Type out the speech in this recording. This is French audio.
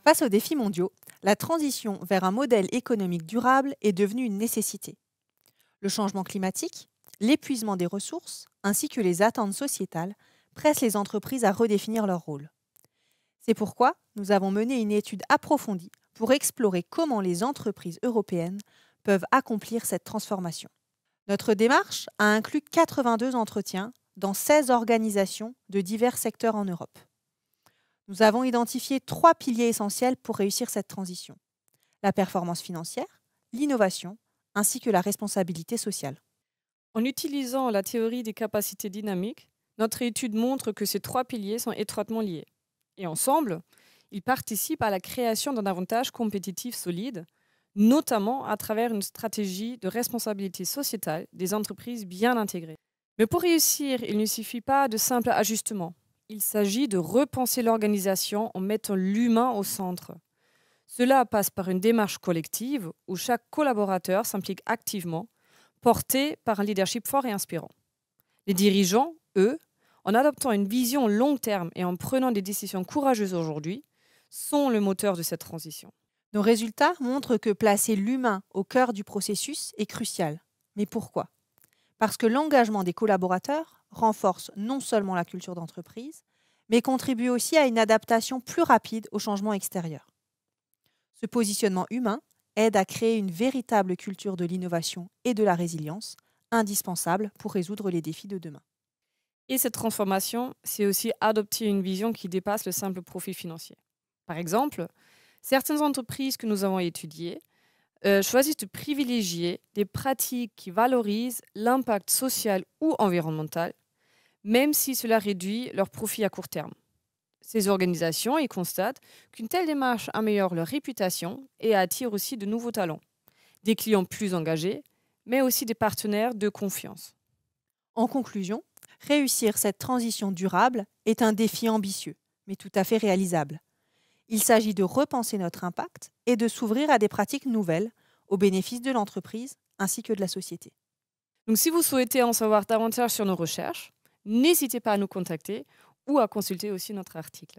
Face aux défis mondiaux, la transition vers un modèle économique durable est devenue une nécessité. Le changement climatique, l'épuisement des ressources, ainsi que les attentes sociétales pressent les entreprises à redéfinir leur rôle. C'est pourquoi nous avons mené une étude approfondie pour explorer comment les entreprises européennes peuvent accomplir cette transformation. Notre démarche a inclus 82 entretiens dans 16 organisations de divers secteurs en Europe. Nous avons identifié 3 piliers essentiels pour réussir cette transition: la performance financière, l'innovation, ainsi que la responsabilité sociale. En utilisant la théorie des capacités dynamiques, notre étude montre que ces trois piliers sont étroitement liés. Et ensemble, ils participent à la création d'un avantage compétitif solide, notamment à travers une stratégie de responsabilité sociétale des entreprises bien intégrées. Mais pour réussir, il ne suffit pas de simples ajustements. Il s'agit de repenser l'organisation en mettant l'humain au centre. Cela passe par une démarche collective où chaque collaborateur s'implique activement, porté par un leadership fort et inspirant. Les dirigeants, eux, en adoptant une vision long terme et en prenant des décisions courageuses aujourd'hui, sont le moteur de cette transition. Nos résultats montrent que placer l'humain au cœur du processus est crucial. Mais pourquoi? Parce que l'engagement des collaborateurs renforce non seulement la culture d'entreprise, mais contribue aussi à une adaptation plus rapide aux changements extérieurs. Ce positionnement humain aide à créer une véritable culture de l'innovation et de la résilience, indispensable pour résoudre les défis de demain. Et cette transformation, c'est aussi adopter une vision qui dépasse le simple profit financier. Par exemple, certaines entreprises que nous avons étudiées choisissent de privilégier des pratiques qui valorisent l'impact social ou environnemental, même si cela réduit leurs profits à court terme. Ces organisations y constatent qu'une telle démarche améliore leur réputation et attire aussi de nouveaux talents, des clients plus engagés, mais aussi des partenaires de confiance. En conclusion, réussir cette transition durable est un défi ambitieux, mais tout à fait réalisable. Il s'agit de repenser notre impact et de s'ouvrir à des pratiques nouvelles au bénéfice de l'entreprise ainsi que de la société. Donc si vous souhaitez en savoir davantage sur nos recherches, n'hésitez pas à nous contacter ou à consulter aussi notre article.